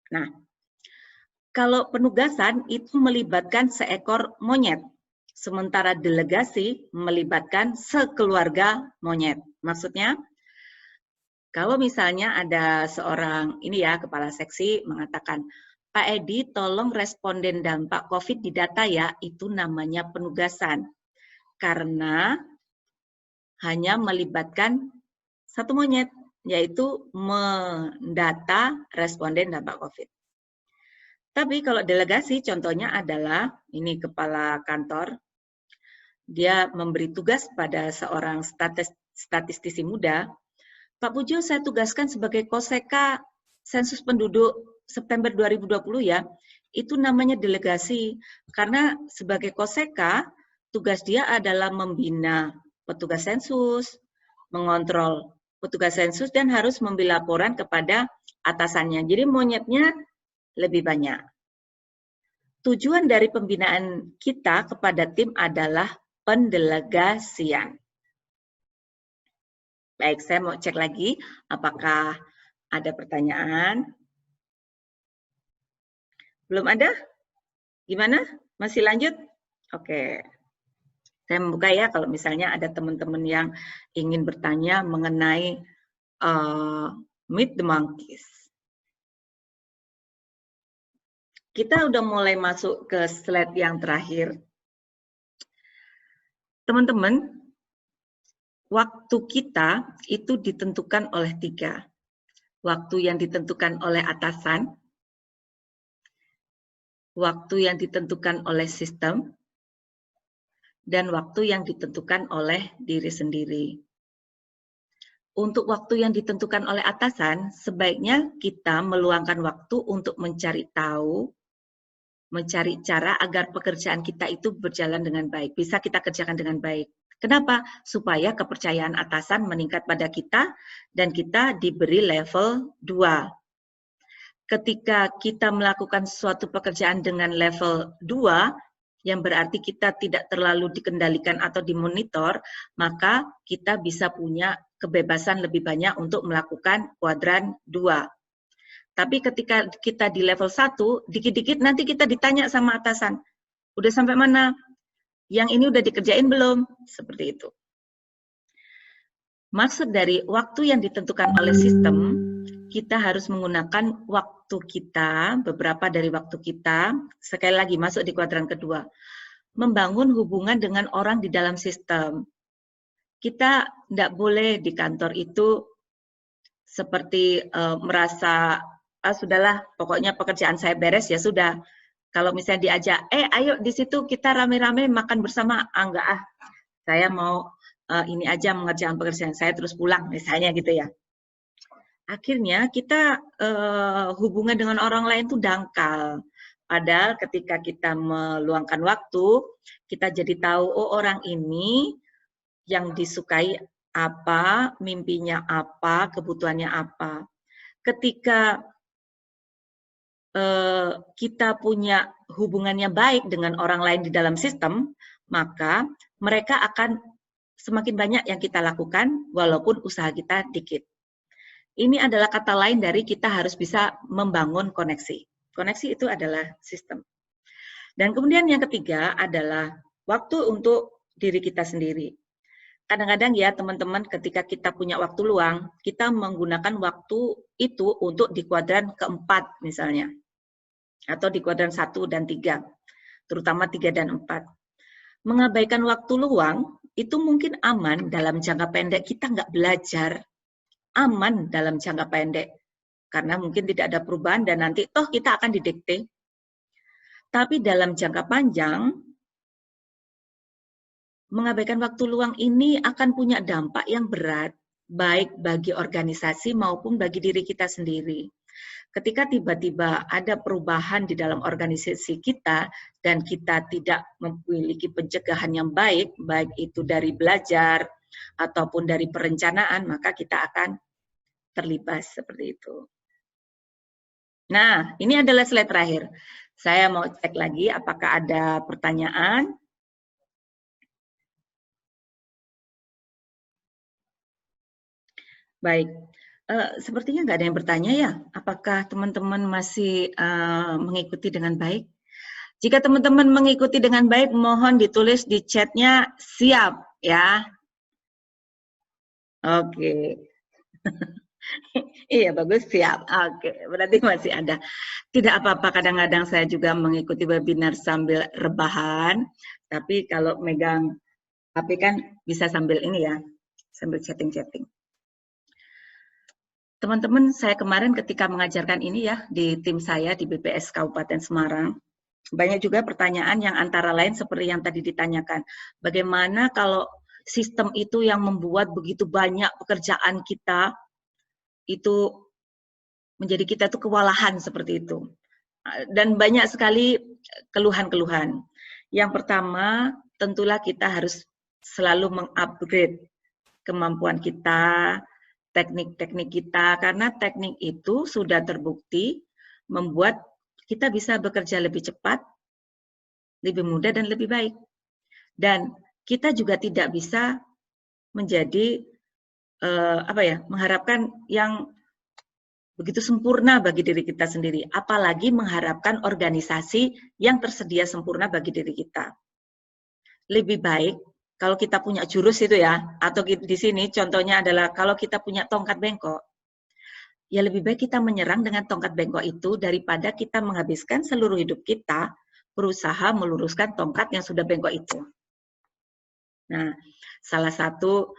S1: Nah, kalau penugasan itu melibatkan seekor monyet, sementara delegasi melibatkan sekeluarga monyet. Maksudnya, kalau misalnya ada seorang, ini ya, kepala seksi mengatakan, Pak Edi, tolong responden dampak COVID di data ya, itu namanya penugasan. Karena hanya melibatkan satu monyet, yaitu mendata responden dampak COVID. Tapi kalau delegasi, contohnya adalah, ini kepala kantor, dia memberi tugas pada seorang statistisi muda, Pak Pujo saya tugaskan sebagai Koseka sensus penduduk September 2020 ya, itu namanya delegasi. Karena sebagai Koseka, tugas dia adalah membina petugas sensus, mengontrol petugas sensus, dan harus memberi laporan kepada atasannya. Jadi monyetnya lebih banyak. Tujuan dari pembinaan kita kepada tim adalah pendelegasian. Baik, saya mau cek lagi apakah ada pertanyaan. Belum ada? Gimana? Masih lanjut? Oke. Saya membuka ya kalau misalnya ada teman-teman yang ingin bertanya mengenai Meet the Monkeys. Kita udah mulai masuk ke slide yang terakhir. Teman-teman, waktu kita itu ditentukan oleh 3. Waktu yang ditentukan oleh atasan, waktu yang ditentukan oleh sistem, dan waktu yang ditentukan oleh diri sendiri. Untuk waktu yang ditentukan oleh atasan, sebaiknya kita meluangkan waktu untuk mencari tahu, mencari cara agar pekerjaan kita itu berjalan dengan baik, bisa kita kerjakan dengan baik. Kenapa? Supaya kepercayaan atasan meningkat pada kita dan kita diberi level 2. Ketika kita melakukan suatu pekerjaan dengan level 2, yang berarti kita tidak terlalu dikendalikan atau dimonitor, maka kita bisa punya kebebasan lebih banyak untuk melakukan kuadran 2. Tapi ketika kita di level 1, dikit-dikit nanti kita ditanya sama atasan, udah sampai mana? Yang ini udah dikerjain belum? Seperti itu. Maksud dari waktu yang ditentukan oleh sistem, kita harus menggunakan waktu kita, beberapa dari waktu kita, sekali lagi masuk di kuadran kedua, membangun hubungan dengan orang di dalam sistem. Kita tidak boleh di kantor itu seperti merasa, sudahlah pokoknya pekerjaan saya beres ya sudah. Kalau misalnya diajak, ayo di situ kita rame-rame makan bersama, enggak saya mau ini aja mengerjakan pekerjaan saya terus pulang misalnya gitu ya. Akhirnya kita hubungan dengan orang lain tuh dangkal. Padahal ketika kita meluangkan waktu, kita jadi tahu, oh orang ini yang disukai apa, mimpinya apa, kebutuhannya apa. Ketika kita punya hubungannya baik dengan orang lain di dalam sistem, maka mereka akan semakin banyak yang kita lakukan walaupun usaha kita dikit. Ini adalah kata lain dari kita harus bisa membangun koneksi. Koneksi itu adalah sistem. Dan kemudian yang ketiga adalah waktu untuk diri kita sendiri. Kadang-kadang ya teman-teman ketika kita punya waktu luang, kita menggunakan waktu itu untuk di kuadran keempat misalnya. Atau di kuadran 1 dan 3, terutama 3 dan 4. Mengabaikan waktu luang itu mungkin aman dalam jangka pendek, kita nggak belajar, aman dalam jangka pendek, karena mungkin tidak ada perubahan dan nanti toh kita akan didikte. Tapi dalam jangka panjang, mengabaikan waktu luang ini akan punya dampak yang berat, baik bagi organisasi maupun bagi diri kita sendiri. Ketika tiba-tiba ada perubahan di dalam organisasi kita dan kita tidak memiliki pencegahan yang baik, baik itu dari belajar ataupun dari perencanaan, maka kita akan terlibat seperti itu. Nah, ini adalah slide terakhir. Saya mau cek lagi apakah ada pertanyaan. Baik. Sepertinya nggak ada yang bertanya ya, apakah teman-teman masih mengikuti dengan baik? Jika teman-teman mengikuti dengan baik, mohon ditulis di chatnya siap ya. Oke. Iya bagus, siap. Oke, berarti masih ada. Tidak apa-apa, kadang-kadang saya juga mengikuti webinar sambil rebahan, tapi kalau megang HP kan bisa sambil ini ya, sambil chatting-chatting. Teman-teman, saya kemarin ketika mengajarkan ini ya di tim saya di BPS Kabupaten Semarang, banyak juga pertanyaan yang antara lain seperti yang tadi ditanyakan. Bagaimana kalau sistem itu yang membuat begitu banyak pekerjaan kita, itu menjadi kita tuh kewalahan seperti itu. Dan banyak sekali keluhan-keluhan. Yang pertama, tentulah kita harus selalu mengupgrade kemampuan kita, teknik-teknik kita, karena teknik itu sudah terbukti membuat kita bisa bekerja lebih cepat, lebih mudah, dan lebih baik. Dan kita juga tidak bisa menjadi mengharapkan yang begitu sempurna bagi diri kita sendiri, apalagi mengharapkan organisasi yang tersedia sempurna bagi diri kita. Lebih baik kalau kita punya jurus itu ya, atau di sini contohnya adalah kalau kita punya tongkat bengkok, ya lebih baik kita menyerang dengan tongkat bengkok itu daripada kita menghabiskan seluruh hidup kita berusaha meluruskan tongkat yang sudah bengkok itu. Nah, salah satu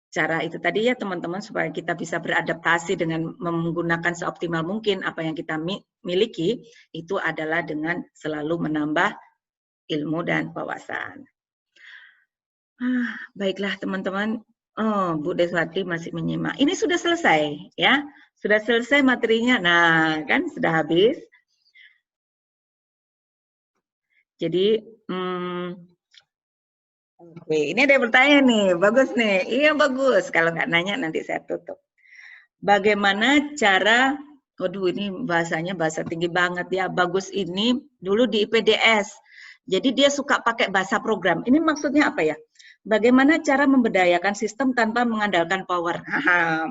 S1: cara itu tadi ya teman-teman, supaya kita bisa beradaptasi dengan menggunakan seoptimal mungkin apa yang kita miliki, itu adalah dengan selalu menambah ilmu dan wawasan. Baiklah teman-teman, Bu Deswati masih menyimak. Ini sudah selesai ya, sudah selesai materinya. Nah, kan sudah habis. Jadi, oke, ini ada yang bertanya nih, bagus nih. Iya bagus, kalau nggak nanya nanti saya tutup. Bagaimana cara, waduh ini bahasanya bahasa tinggi banget ya, bagus ini dulu di IPDS. Jadi dia suka pakai bahasa program. Ini maksudnya apa ya? Bagaimana cara memberdayakan sistem tanpa mengandalkan power?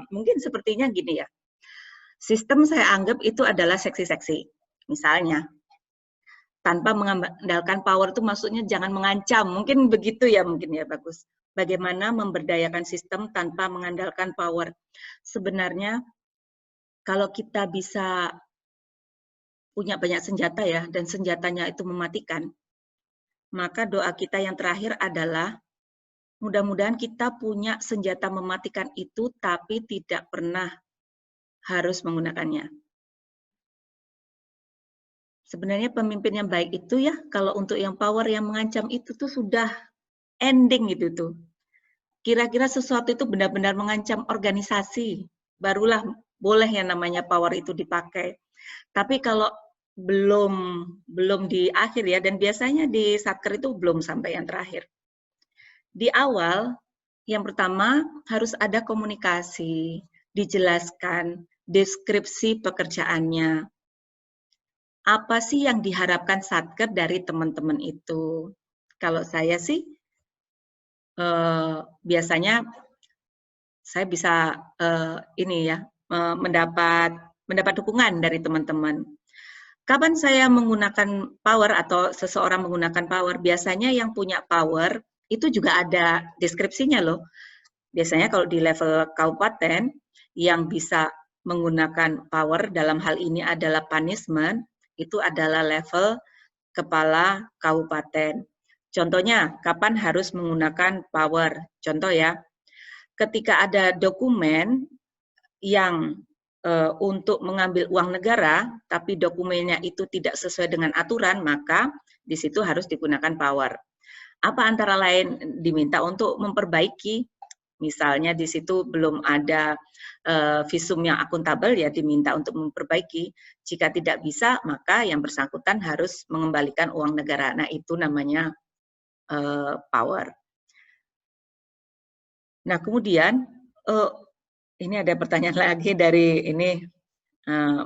S1: Mungkin sepertinya gini ya. Sistem saya anggap itu adalah seksi-seksi. Misalnya, tanpa mengandalkan power itu maksudnya jangan mengancam. Mungkin begitu ya, mungkin ya bagus. Bagaimana memberdayakan sistem tanpa mengandalkan power? Sebenarnya kalau kita bisa punya banyak senjata ya, dan senjatanya itu mematikan, maka doa kita yang terakhir adalah mudah-mudahan kita punya senjata mematikan itu, tapi tidak pernah harus menggunakannya. Sebenarnya pemimpin yang baik itu ya, kalau untuk yang power yang mengancam itu tuh sudah ending gitu tuh. Kira-kira sesuatu itu benar-benar mengancam organisasi, barulah boleh yang namanya power itu dipakai. Tapi kalau belum di akhir ya, dan biasanya di satker itu belum sampai yang terakhir. Di awal, yang pertama harus ada komunikasi, dijelaskan deskripsi pekerjaannya. Apa sih yang diharapkan satker dari teman-teman itu? Kalau saya sih, biasanya saya bisa mendapat dukungan dari teman-teman. Kapan saya menggunakan power atau seseorang menggunakan power? Biasanya yang punya power itu juga ada deskripsinya loh. Biasanya kalau di level kabupaten yang bisa menggunakan power dalam hal ini adalah punishment, itu adalah level kepala kabupaten. Contohnya, kapan harus menggunakan power? Contoh ya, ketika ada dokumen yang untuk mengambil uang negara, tapi dokumennya itu tidak sesuai dengan aturan, maka di situ harus digunakan power. Apa antara lain diminta untuk memperbaiki, misalnya di situ belum ada visum yang akuntabel, ya diminta untuk memperbaiki. Jika tidak bisa, maka yang bersangkutan harus mengembalikan uang negara. Nah, itu namanya power. Nah, kemudian ini ada pertanyaan lagi dari ini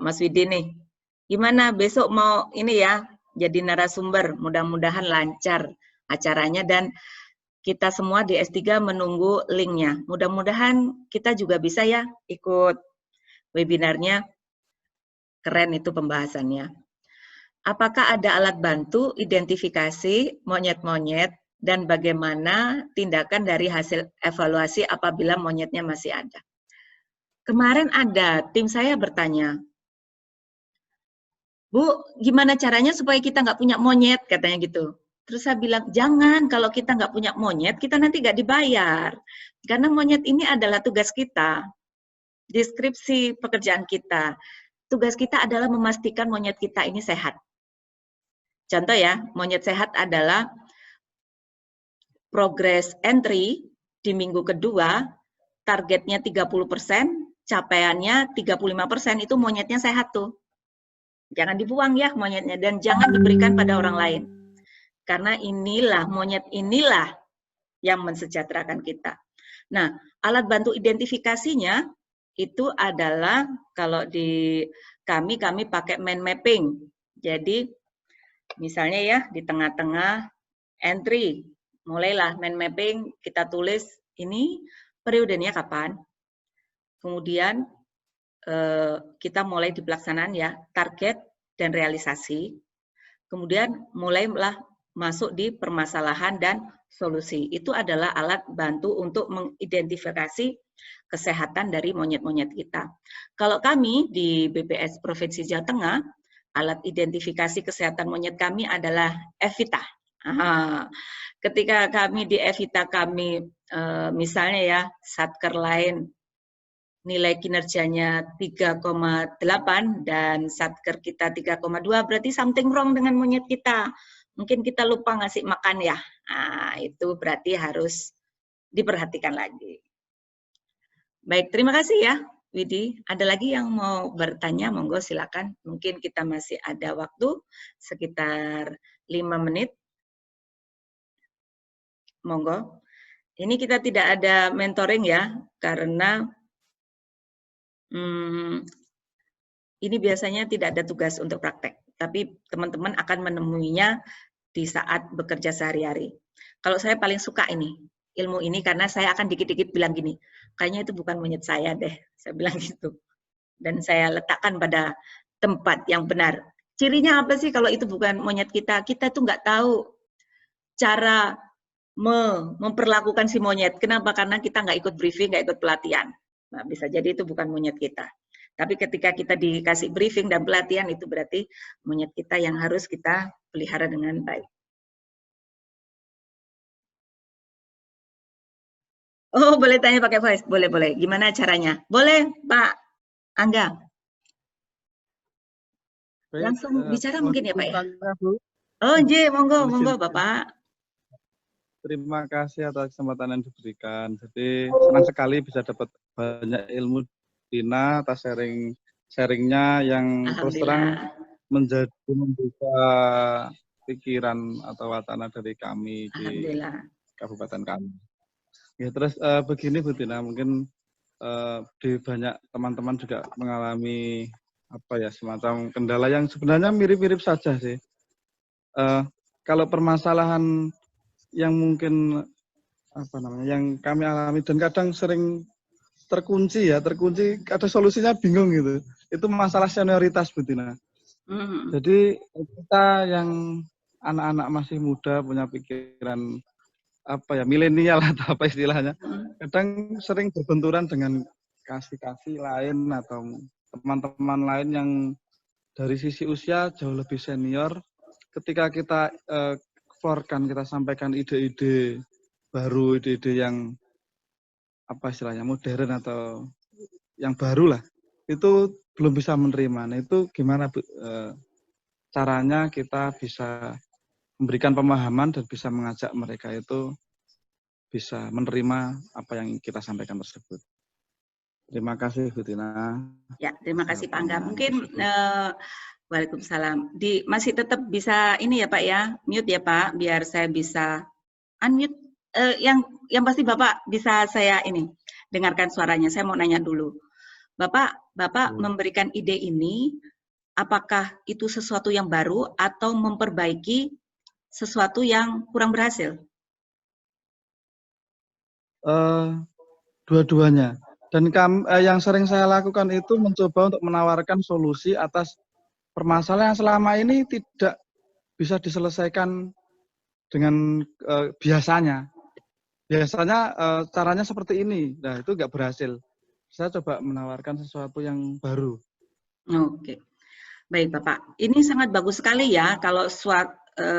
S1: Mas Widi nih. Gimana besok mau ini ya jadi narasumber, mudah-mudahan lancar acaranya dan kita semua di S3 menunggu linknya. Mudah-mudahan kita juga bisa ya ikut webinarnya, keren itu pembahasannya. Apakah ada alat bantu identifikasi monyet-monyet dan bagaimana tindakan dari hasil evaluasi apabila monyetnya masih ada? Kemarin ada tim saya bertanya, Bu, gimana caranya supaya kita nggak punya monyet, katanya gitu. Terus saya bilang, jangan, kalau kita nggak punya monyet, kita nanti nggak dibayar. Karena monyet ini adalah tugas kita, deskripsi pekerjaan kita. Tugas kita adalah memastikan monyet kita ini sehat. Contoh ya, monyet sehat adalah progress entry di minggu kedua, targetnya 30%, capaiannya 35%, itu monyetnya sehat tuh. Jangan dibuang ya monyetnya, dan jangan diberikan pada orang lain. Karena inilah, monyet inilah yang mensejahterakan kita. Nah, alat bantu identifikasinya itu adalah, kalau di kami pakai mind mapping. Jadi, misalnya ya, di tengah-tengah entry, mulailah mind mapping, kita tulis ini periodenya kapan, kemudian kita mulai di pelaksanaan ya, target dan realisasi, kemudian mulailah masuk di permasalahan dan solusi. Itu adalah alat bantu untuk mengidentifikasi kesehatan dari monyet-monyet kita. Kalau kami di BPS Provinsi Jawa Tengah, alat identifikasi kesehatan monyet kami adalah Evita. Ketika kami di Evita kami, misalnya ya, satker lain nilai kinerjanya 3,8 dan satker kita 3,2, berarti something wrong dengan monyet kita. Mungkin kita lupa ngasih makan ya. Nah, itu berarti harus diperhatikan lagi. Baik, terima kasih ya, Widi. Ada lagi yang mau bertanya? Monggo silakan. Mungkin kita masih ada waktu sekitar 5 menit. Monggo. Ini kita tidak ada mentoring ya, karena ini biasanya tidak ada tugas untuk praktek, tapi teman-teman akan menemuinya di saat bekerja sehari-hari. Kalau saya paling suka ini, ilmu ini, karena saya akan dikit-dikit bilang gini, kayaknya itu bukan monyet saya deh, saya bilang gitu. Dan saya letakkan pada tempat yang benar. Cirinya apa sih kalau itu bukan monyet kita? Kita tuh nggak tahu cara memperlakukan si monyet. Kenapa? Karena kita nggak ikut briefing, nggak ikut pelatihan. Nah, bisa jadi itu bukan monyet kita. Tapi ketika kita dikasih briefing dan pelatihan, itu berarti monyet kita yang harus kita pelihara dengan baik. Oh, boleh tanya pakai voice? Boleh, boleh. Gimana caranya? Boleh, Pak Angga. Langsung bicara mungkin ya, Pak ya? Oh, J, monggo, monggo, Bapak.
S3: Terima kasih atas kesempatan yang diberikan. Jadi senang sekali bisa dapat banyak ilmu Dina atas sharingnya yang terus terang menjadi membuka pikiran atau wacana dari kami di kabupaten kami. Ya, terus begini Bu Dina, mungkin di banyak teman-teman juga mengalami apa ya, semacam kendala yang sebenarnya mirip-mirip saja sih. Kalau permasalahan yang mungkin apa namanya, yang kami alami dan kadang sering terkunci, ada solusinya bingung gitu. Itu masalah senioritas Bu Dina. Jadi kita yang anak-anak masih muda punya pikiran apa ya, milenial atau apa istilahnya, kadang sering berbenturan dengan kasih-kasih lain atau teman-teman lain yang dari sisi usia jauh lebih senior. Ketika kita keluarkan, kita sampaikan ide-ide baru, ide-ide yang apa istilahnya, modern atau yang baru lah, itu belum bisa menerima. Nah, itu gimana Bu, caranya kita bisa memberikan pemahaman dan bisa mengajak mereka itu bisa menerima apa yang kita sampaikan tersebut. Terima kasih Bu Tina.
S1: Ya, terima kasih Pak Angga. Mungkin Waalaikumsalam. Masih tetap bisa ini ya Pak ya, mute ya Pak, biar saya bisa unmute. Yang pasti Bapak bisa saya ini dengarkan suaranya. Saya mau nanya dulu, Bapak memberikan ide ini, apakah itu sesuatu yang baru atau memperbaiki sesuatu yang kurang berhasil?
S3: Dua-duanya. Dan yang sering saya lakukan itu mencoba untuk menawarkan solusi atas permasalahan yang selama ini tidak bisa diselesaikan dengan biasanya. Biasanya caranya seperti ini. Nah, itu nggak berhasil. Saya coba menawarkan sesuatu yang baru.
S1: Oke. Baik Bapak, ini sangat bagus sekali ya kalau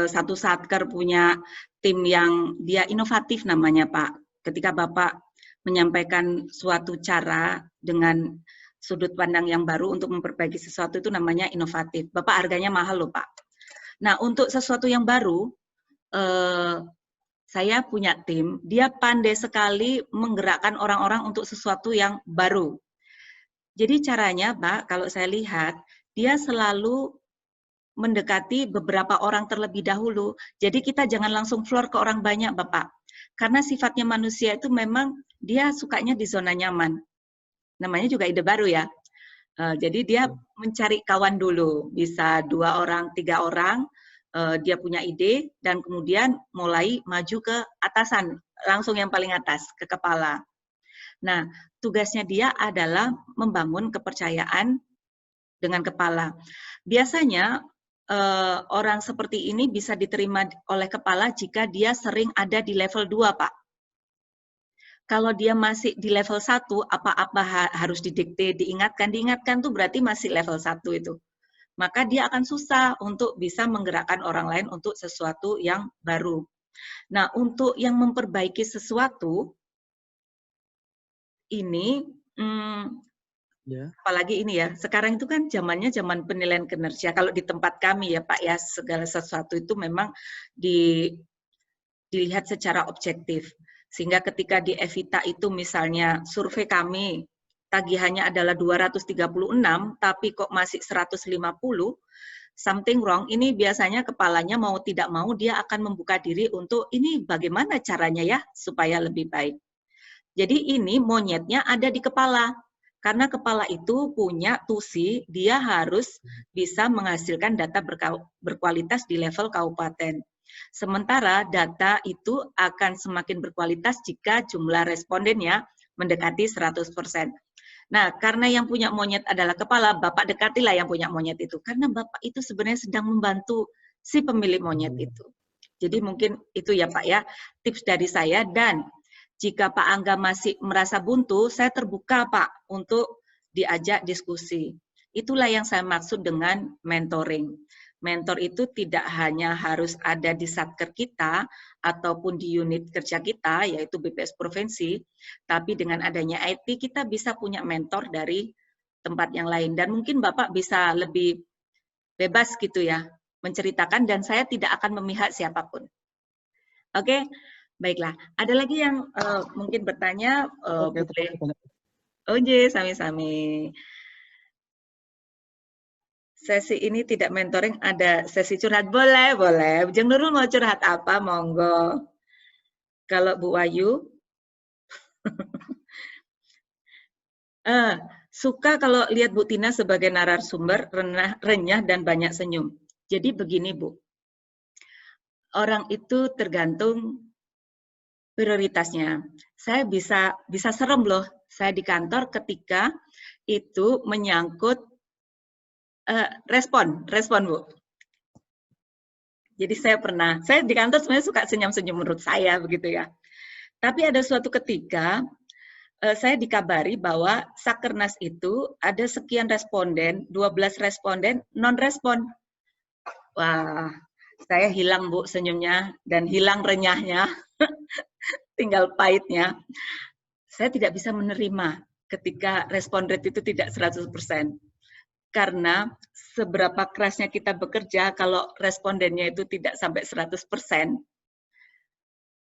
S1: satu satker punya tim yang dia inovatif namanya Pak. Ketika Bapak menyampaikan suatu cara dengan sudut pandang yang baru untuk memperbaiki sesuatu, itu namanya inovatif. Bapak harganya mahal loh Pak. Nah, untuk sesuatu yang baru, saya punya tim, dia pandai sekali menggerakkan orang-orang untuk sesuatu yang baru. Jadi caranya, Pak, kalau saya lihat, dia selalu mendekati beberapa orang terlebih dahulu. Jadi kita jangan langsung floor ke orang banyak, Bapak. Karena sifatnya manusia itu memang dia sukanya di zona nyaman. Namanya juga ide baru ya. Jadi dia mencari kawan dulu, bisa 2 orang, 3 orang, dia punya ide, dan kemudian mulai maju ke atasan, langsung yang paling atas, ke kepala. Nah, tugasnya dia adalah membangun kepercayaan dengan kepala. Biasanya orang seperti ini bisa diterima oleh kepala jika dia sering ada di level 2, Pak. Kalau dia masih di level 1, apa-apa harus didikte, diingatkan tuh berarti masih level 1 itu. Maka dia akan susah untuk bisa menggerakkan orang lain untuk sesuatu yang baru. Nah, untuk yang memperbaiki sesuatu, ini, apalagi ini ya, sekarang itu kan zamannya zaman penilaian kinerja. Kalau di tempat kami ya Pak ya, segala sesuatu itu memang dilihat secara objektif. Sehingga ketika di Evita itu misalnya survei kami, tagihannya adalah 236, tapi kok masih 150, something wrong. Ini biasanya kepalanya mau tidak mau dia akan membuka diri untuk ini bagaimana caranya ya supaya lebih baik. Jadi ini monyetnya ada di kepala. Karena kepala itu punya tusi, dia harus bisa menghasilkan data berkualitas di level kabupaten. Sementara data itu akan semakin berkualitas jika jumlah respondennya mendekati 100%. Nah, karena yang punya monyet adalah kepala, Bapak dekatilah yang punya monyet itu. Karena Bapak itu sebenarnya sedang membantu si pemilik monyet itu. Jadi mungkin itu ya Pak ya, tips dari saya. Dan jika Pak Angga masih merasa buntu, saya terbuka Pak untuk diajak diskusi. Itulah yang saya maksud dengan mentoring. Mentor itu tidak hanya harus ada di satker kita ataupun di unit kerja kita, yaitu BPS Provinsi, tapi dengan adanya IT kita bisa punya mentor dari tempat yang lain. Dan mungkin Bapak bisa lebih bebas gitu ya, menceritakan dan saya tidak akan memihak siapapun. Oke, baiklah. Ada lagi yang mungkin bertanya? Boleh. Oke, sami-sami. Sesi ini tidak mentoring, ada sesi curhat. Boleh, boleh. Jeng Nurul mau curhat apa? Monggo. Kalau Bu Wayu? Suka kalau lihat Bu Tina sebagai narasumber, renyah dan banyak senyum. Jadi begini Bu, orang itu tergantung prioritasnya. Saya bisa serem loh, saya di kantor ketika itu menyangkut respon Bu. Jadi saya di kantor sebenarnya suka senyum-senyum menurut saya begitu ya. Tapi ada suatu ketika saya dikabari bahwa Sakernas itu ada sekian responden, 12 responden non-respon. Wah, saya hilang Bu senyumnya dan hilang renyahnya, tinggal pahitnya. Saya tidak bisa menerima ketika respon rate itu tidak 100%. Karena seberapa kerasnya kita bekerja, kalau respondennya itu tidak sampai 100%,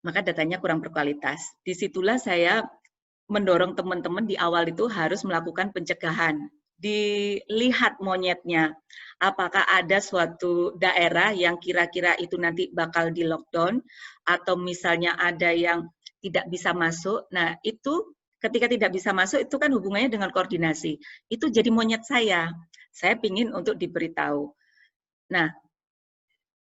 S1: maka datanya kurang berkualitas. Disitulah saya mendorong teman-teman di awal itu harus melakukan pencegahan. Dilihat monyetnya, apakah ada suatu daerah yang kira-kira itu nanti bakal di lockdown, atau misalnya ada yang tidak bisa masuk. Nah, itu ketika tidak bisa masuk, itu kan hubungannya dengan koordinasi. Itu jadi monyet saya. Saya pingin untuk diberitahu. Nah,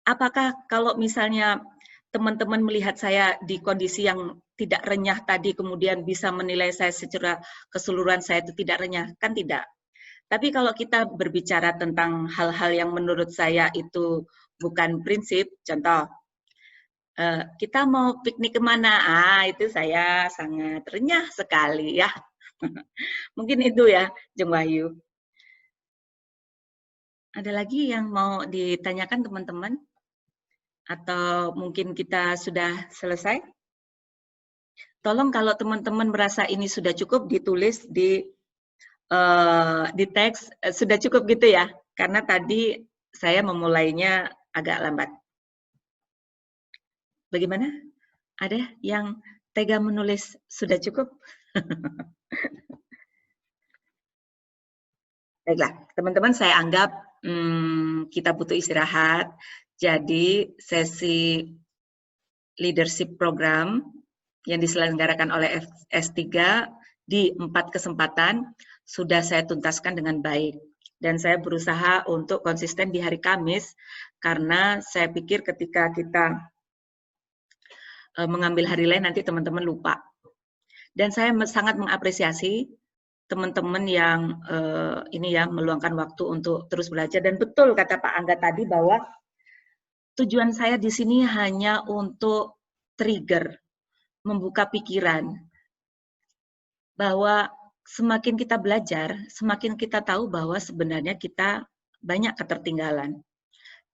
S1: apakah kalau misalnya teman-teman melihat saya di kondisi yang tidak renyah tadi, kemudian bisa menilai saya secara keseluruhan saya itu tidak renyah? Kan tidak. Tapi kalau kita berbicara tentang hal-hal yang menurut saya itu bukan prinsip, contoh, kita mau piknik kemana? Itu saya sangat renyah sekali ya. Mungkin itu ya, Jeng Wahyu. Ada lagi yang mau ditanyakan teman-teman? Atau mungkin kita sudah selesai? Tolong kalau teman-teman merasa ini sudah cukup, ditulis di teks, sudah cukup gitu ya. Karena tadi saya memulainya agak lambat. Bagaimana? Ada yang tega menulis sudah cukup? Baiklah, teman-teman, saya anggap kita butuh istirahat. Jadi sesi leadership program yang diselenggarakan oleh S3 di 4 kesempatan sudah saya tuntaskan dengan baik. Dan saya berusaha untuk konsisten di hari Kamis, karena saya pikir ketika kita mengambil hari lain nanti teman-teman lupa. Dan saya sangat mengapresiasi teman-teman yang ini ya meluangkan waktu untuk terus belajar. Dan betul kata Pak Angga tadi bahwa tujuan saya di sini hanya untuk trigger, membuka pikiran, bahwa semakin kita belajar, semakin kita tahu bahwa sebenarnya kita banyak ketertinggalan.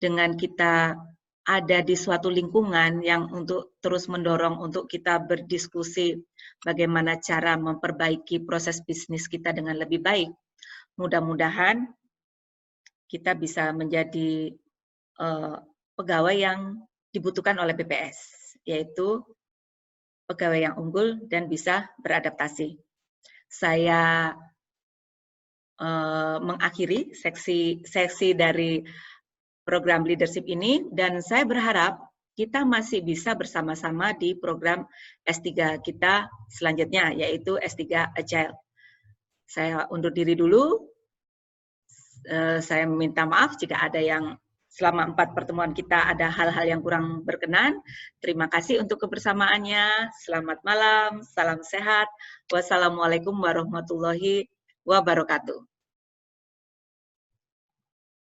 S1: Dengan kita ada di suatu lingkungan yang untuk terus mendorong untuk kita berdiskusi bagaimana cara memperbaiki proses bisnis kita dengan lebih baik. Mudah-mudahan kita bisa menjadi pegawai yang dibutuhkan oleh BPS, yaitu pegawai yang unggul dan bisa beradaptasi. Saya mengakhiri seksi dari program leadership ini, dan saya berharap kita masih bisa bersama-sama di program S3 kita selanjutnya, yaitu S3 Agile. Saya undur diri dulu. Saya minta maaf jika ada yang selama 4 pertemuan kita ada hal-hal yang kurang berkenan. Terima kasih untuk kebersamaannya. Selamat malam, salam sehat. Wassalamualaikum warahmatullahi wabarakatuh.